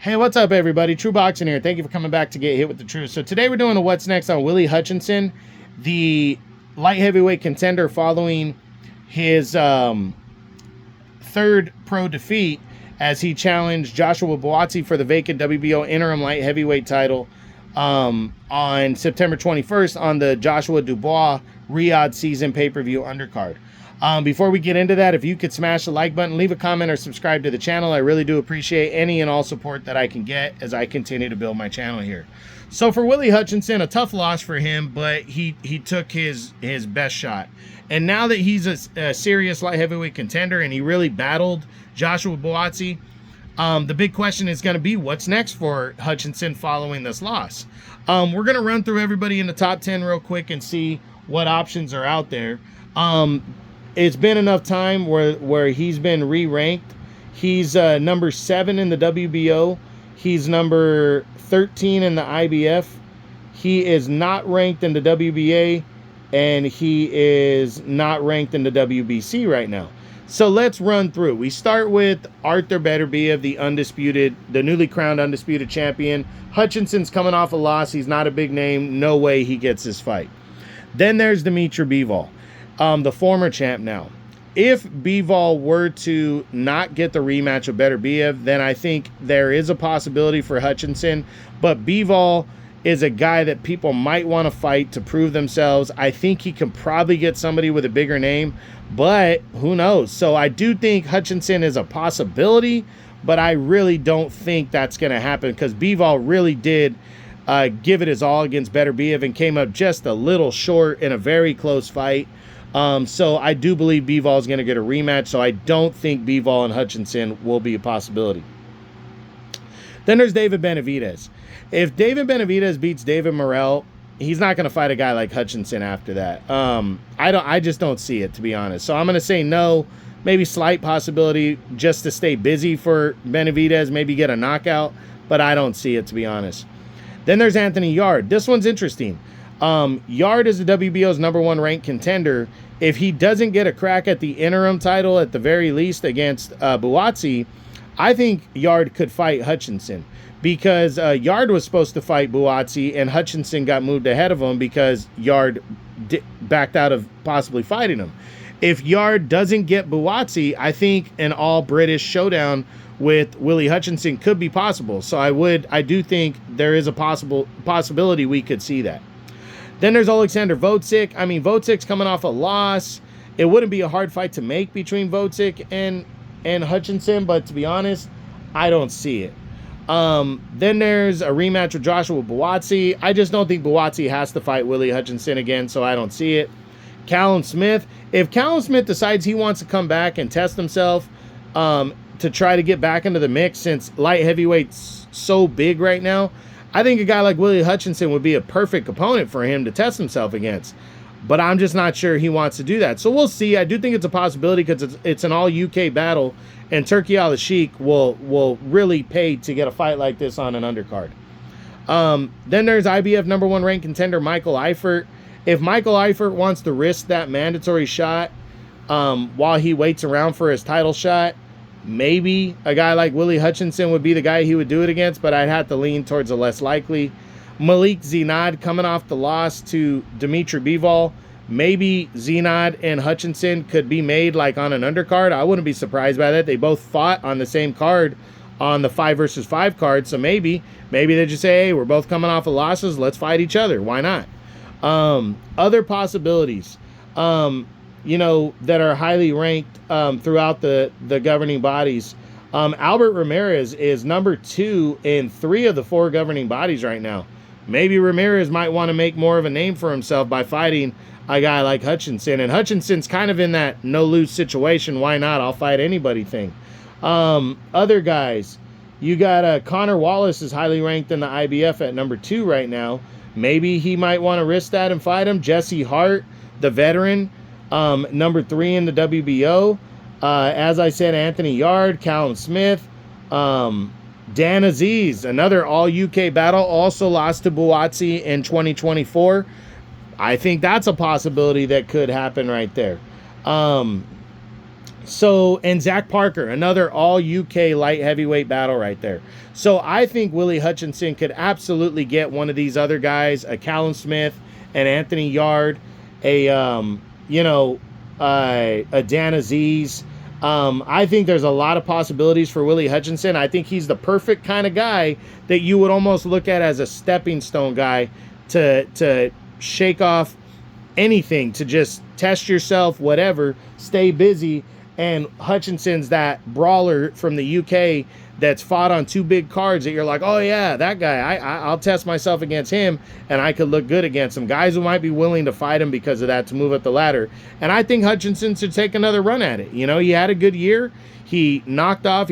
Hey, what's up, everybody? True Boxing here. Thank you for coming back to Get Hit with the Truth. So today we're doing a What's Next on Willy Hutchinson, the light heavyweight contender following his third pro defeat as he challenged Joshua Buatsi for the vacant WBO interim light heavyweight title on September 21st on the Joshua Dubois Riyadh season pay-per-view undercard. Before we get into that, if you could smash the like button, leave a comment, or subscribe to the channel, I really do appreciate any and all support that I can get as I continue to build my channel here. So for Willy Hutchinson, a tough loss for him, but he took his best shot. And now that he's a serious light heavyweight contender and he really battled Joshua Buatsi, the big question is going to be what's next for Hutchinson following this loss. We're going to run through everybody in the top 10 real quick and see what options are out there. It's been enough time where he's been re-ranked. He's number 7 in the WBO. He's number 13 in the IBF. He is not ranked in the WBA, and he is not ranked in the WBC right now. So let's run through. We start with Arthur Beterbiev, the newly crowned undisputed champion. Hutchinson's coming off a loss. He's not a big name. No way he gets this fight. Then there's Dimitri Bivol, the former champ now. If Bivol were to not get the rematch of Beterbiev, then I think there is a possibility for Hutchinson. But Bivol is a guy that people might want to fight to prove themselves. I think he can probably get somebody with a bigger name, but who knows? So I do think Hutchinson is a possibility, but I really don't think that's going to happen because Bivol really did give it his all against Beterbiev and came up just a little short in a very close fight. So I do believe Bivol is going to get a rematch, so I don't think Bivol and Hutchinson will be a possibility. Then there's David Benavidez. If David Benavidez beats David Morrell, he's not going to fight a guy like Hutchinson after that. I just don't see it, to be honest. So I'm going to say no, maybe slight possibility just to stay busy for Benavidez, maybe get a knockout, but I don't see it, to be honest. Then there's Anthony Yarde. This one's interesting. Yarde is the WBO's #1 ranked contender. If he doesn't get a crack at the interim title at the very least against Buatsi, I think Yarde could fight Hutchinson because Yarde was supposed to fight Buatsi and Hutchinson got moved ahead of him because Yarde backed out of possibly fighting him. If Yarde doesn't get Buatsi, I think an all-British showdown with Willy Hutchinson could be possible. So I do think there is a possibility we could see that. Then there's Alexander Vucic. I mean, Vucic's coming off a loss. It wouldn't be a hard fight to make between Vucic and Hutchinson, but to be honest, I don't see it. Then there's a rematch with Joshua Buatsi. I just don't think Buatsi has to fight Willy Hutchinson again, so I don't see it. Callum Smith. If Callum Smith decides he wants to come back and test himself to try to get back into the mix since light heavyweight's so big right now, I think a guy like Willy Hutchinson would be a perfect opponent for him to test himself against. But I'm just not sure he wants to do that. So we'll see. I do think it's a possibility because it's an all-UK battle, and Turki Al-Sheikh will really pay to get a fight like this on an undercard. Then there's IBF #1 ranked contender Michael Eifert. If Michael Eifert wants to risk that mandatory shot while he waits around for his title shot, maybe a guy like Willy Hutchinson would be the guy he would do it against, but I'd have to lean towards the less likely. Malik Zinad coming off the loss to Dimitri Bivol. Maybe Zinad and Hutchinson could be made like on an undercard. I wouldn't be surprised by that. They both fought on the same card on the 5 versus 5 card, so maybe they just say, hey, we're both coming off of losses. Let's fight each other. Why not? Other possibilities. That are highly ranked throughout the governing bodies. Albert Ramirez is number 2 in 3 of the 4 governing bodies right now. Maybe Ramirez might want to make more of a name for himself by fighting a guy like Hutchinson. And Hutchinson's kind of in that no-lose situation. Why not? I'll fight anybody thing. Other guys, you got Connor Wallace is highly ranked in the IBF at number 2 right now. Maybe he might want to risk that and fight him. Jesse Hart, the veteran, number 3 in the WBO. As I said, Anthony Yarde, Callum Smith, Dan Aziz, another all-UK battle, also lost to Buatsi in 2024. I think that's a possibility that could happen right there. So, and Zach Parker, another all UK light heavyweight battle right there. So I think Willie Hutchinson could absolutely get one of these other guys, a Callum Smith, an Anthony Yard, a Dan Aziz. I think there's a lot of possibilities for Willie Hutchinson. I think he's the perfect kind of guy that you would almost look at as a stepping stone guy to shake off anything, to just test yourself, whatever, stay busy. And Hutchinson's that brawler from the UK that's fought on 2 big cards that you're like, oh yeah, that guy, I'll test myself against him and I could look good against him. Guys who might be willing to fight him because of that, to move up the ladder. And I think Hutchinson should take another run at it. You know, he had a good year. He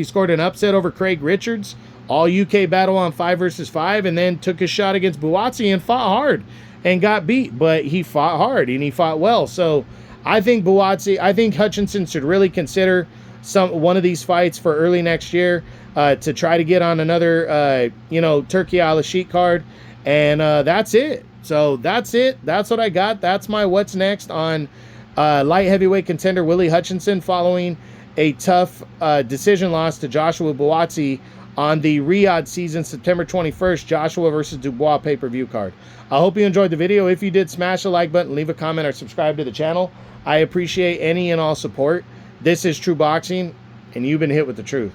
scored an upset over Craig Richards, all UK battle on 5 versus 5, and then took a shot against Buatsi and fought hard and got beat. But he fought hard and he fought well. So I think Hutchinson should really consider one of these fights for early next year to try to get on another, Turkey Al Sheet card. And that's it. So that's it. That's what I got. That's my what's next on light heavyweight contender Willie Hutchinson following a tough decision loss to Joshua Buatsi on the Riyadh season, September 21st, Joshua versus Dubois pay-per-view card. I hope you enjoyed the video. If you did, smash the like button, leave a comment, or subscribe to the channel. I appreciate any and all support. This is True Boxing, and you've been hit with the truth.